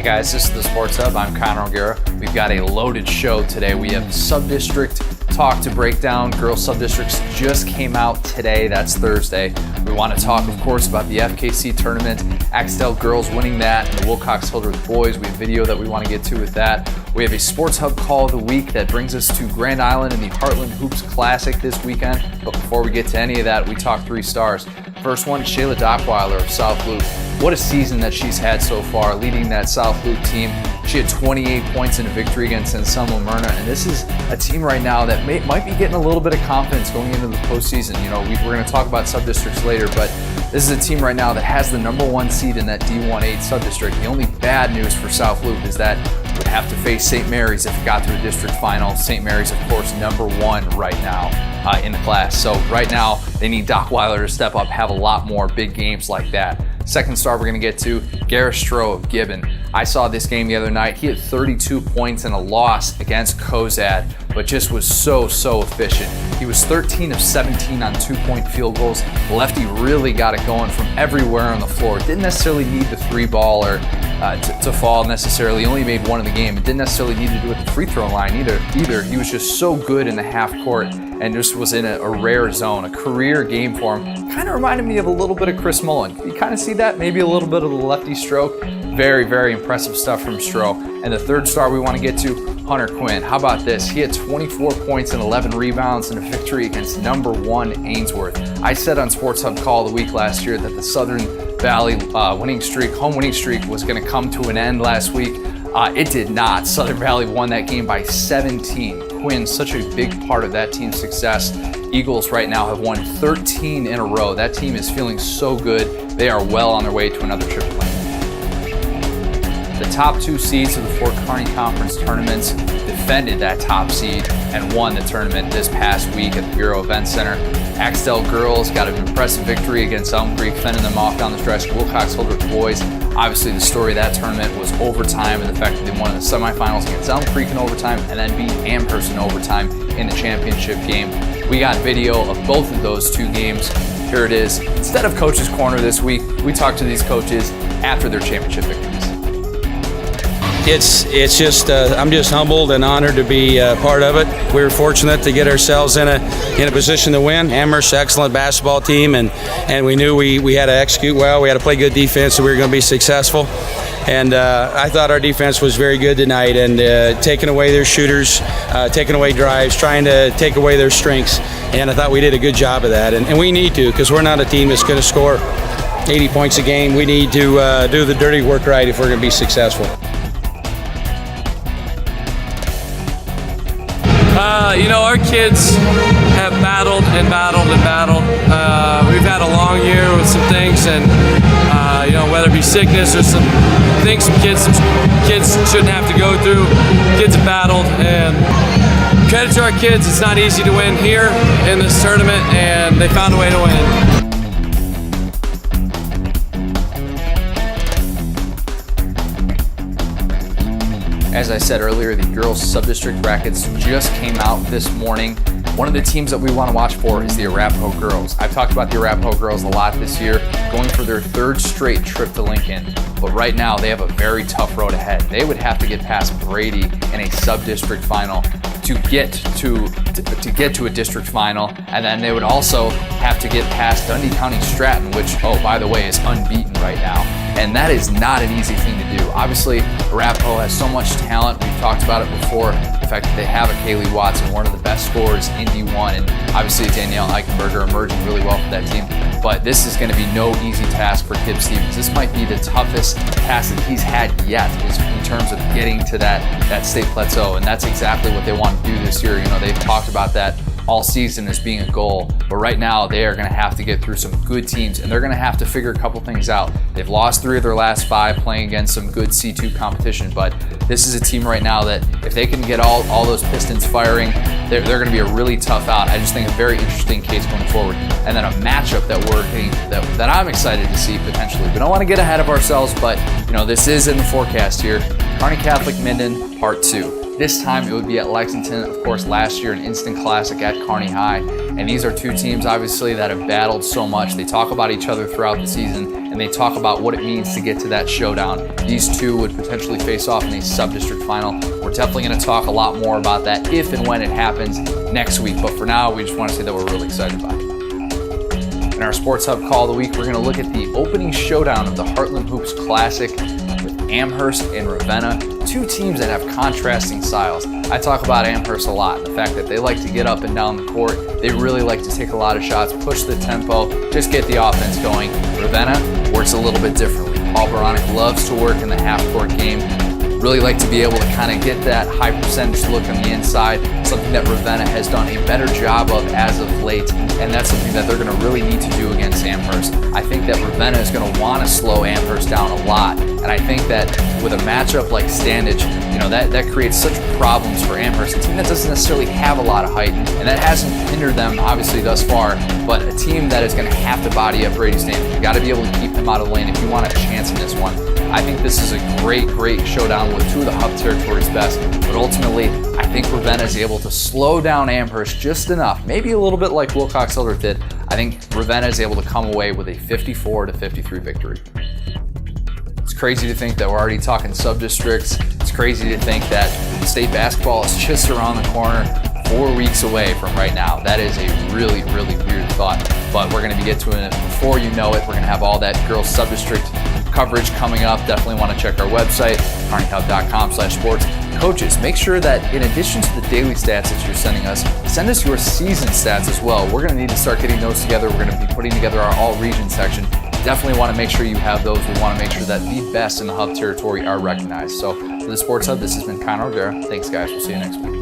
Hey guys, this is the Sports Hub. I'm Connor O'Gara. We've got a loaded show today. We have sub-district talk to break down. Girls sub-districts just came out today. That's Thursday. We want to talk, of course, about the FKC tournament, Axtell girls winning that, and the Wilcox-Hildreth boys. We have video that we want to get to with that. We have a Sports Hub call of the week that brings us to Grand Island and the Heartland Hoops Classic this weekend. But before we get to any of that, we talk 3 stars. First one, Shayla Dockweiler of South Loop. What a season that she's had so far, leading that South Loop team. She had 28 points in a victory against Anselmo Myrna, and this is a team right now that might be getting a little bit of confidence going into the postseason. You know, we're going to talk about sub-districts later, but this is a team right now that has the #1 seed in that D1-8 sub-district. The only bad news for South Loop is that would have to face St. Mary's if it got to a district final. St. Mary's, of course, #1 right now in the class. So right now, they need Dockweiler to step up, have a lot more big games like that. Second star we're going to get to, Gareth Stroh of Gibbon. I saw this game the other night. He had 32 points in a loss against Cozad, but just was so efficient. He was 13 of 17 on 2-point field goals. Lefty really got it going from everywhere on the floor. Didn't necessarily need the 3-ball or to fall necessarily. He only made 1 in the game. It didn't necessarily need to do it at the free throw line either. He was just so good in the half court and just was in a rare zone, a career game for him. Kind of reminded me of a little bit of Chris Mullen. You kind of see that? Maybe a little bit of the lefty stroke. Very impressive stuff from Stroh. And the third star we want to get to, Hunter Quinn. How about this? He had 24 points and 11 rebounds in a victory against #1 Ainsworth. I said on Sports Hub Call of the Week last year that the Southern Valley home winning streak was going to come to an end last week. It did not. Southern Valley won that game by 17. Quinn, such a big part of that team's success. Eagles right now have won 13 in a row. That team is feeling so good. They are well on their way to another trip plan. The top 2 seeds of the Fort Kearny Conference Tournaments defended that top seed and won the tournament this past week at the Bureau Event Center. Axtell girls got an impressive victory against Elm Creek, fending them off down the stretch. Wilcox-Hildreth boys, obviously the story of that tournament was overtime and the fact that they won in the semifinals against Elm Creek in overtime and then beat Amherst in overtime in the championship game. We got video of both of those 2 games. Here it is. Instead of Coach's Corner this week, we talked to these coaches after their championship victories. It's just I'm just humbled and honored to be part of it. We were fortunate to get ourselves in a position to win. Amherst's excellent basketball team, and we knew we had to execute well. We had to play good defense, so we were going to be successful. And I thought our defense was very good tonight, and taking away their shooters, taking away drives, trying to take away their strengths. And I thought we did a good job of that. And we need to, because we're not a team that's going to score 80 points a game. We need to do the dirty work right if we're going to be successful. Our kids have battled and battled and battled. We've had a long year with some things, and whether it be sickness or some things some kids shouldn't have to go through. Kids have battled, and credit to our kids. It's not easy to win here in this tournament, and they found a way to win. As I said earlier, the girls sub-district brackets just came out this morning. One of the teams that we want to watch for is the Arapahoe girls. I've talked about the Arapahoe girls a lot this year, going for their 3rd straight trip to Lincoln. But right now, they have a very tough road ahead. They would have to get past Brady in a sub-district final to get to a district final, and then they would also have to get past Dundee County Stratton, which, oh, by the way, is unbeaten right now. And that is not an easy thing to do. Obviously, Arapahoe has so much talent. We've talked about it before. The fact that they have a Kaylee Watson, one of the best scorers in D1, and obviously Danielle Eichenberger emerging really well for that team. But this is going to be no easy task for Kip Stevens. This might be the toughest task that he's had yet in terms of getting to that state plateau, and that's exactly what they want to do this year. They've talked about that all season as being a goal, but right now they are going to have to get through some good teams, and they're going to have to figure a couple things out. They've lost 3 of their last 5 playing against some good C2 competition, but this is a team right now that if they can get all those pistons firing, they're going to be a really tough out. I just think a very interesting case going forward, and then a matchup that I'm excited to see potentially. We don't want to get ahead of ourselves, but this is in the forecast here. Kearney Catholic Minden Part 2. This time it would be at Lexington. Of course, last year an instant classic at Kearney High. And these are 2 teams, obviously, that have battled so much. They talk about each other throughout the season, and they talk about what it means to get to that showdown. These two would potentially face off in a sub-district final. We're definitely going to talk a lot more about that if and when it happens next week, but for now, we just want to say that we're really excited about it. In our Sports Hub Call of the Week, we're going to look at the opening showdown of the Heartland Hoops Classic with Amherst and Ravenna, two teams that have contrasting styles. I talk about Amherst a lot, the fact that they like to get up and down the court. They really like to take a lot of shots, push the tempo, just get the offense going. Ravenna works a little bit differently. Paul Baronic loves to work in the half-court game. Really like to be able to kind of get that high percentage look on the inside, something that Ravenna has done a better job of as of late, and that's something that they're going to really need to do against Amherst. I think that Ravenna is going to want to slow Amherst down a lot, and I think that with a matchup like Standage, that creates such problems for Amherst, a team that doesn't necessarily have a lot of height, and that hasn't hindered them obviously thus far, but a team that is going to have to body up Brady Standage. You got to be able to keep him out of the lane if you want a chance in this one. I think this is a great showdown with two of the Hub Territory's best, but ultimately, I think Ravenna is able to slow down Amherst just enough, maybe a little bit like Wilcox-Hildreth did. I think Ravenna is able to come away with a 54-53 victory. It's crazy to think that we're already talking sub-districts. It's crazy to think that state basketball is just around the corner, 4 weeks away from right now. That is a really weird thought, but we're going to be getting to it before you know it. We're going to have all that girls sub-district coverage coming up. Definitely want to check our website, kearneyhub.com/sports. Coaches, make sure that in addition to the daily stats that you're sending us, send us your season stats as well. We're going to need to start getting those together. We're going to be putting together our all-region section. Definitely want to make sure you have those. We want to make sure that the best in the Hub Territory are recognized. So for the Sports Hub, this has been Connor O'Gara. Thanks, guys. We'll see you next week.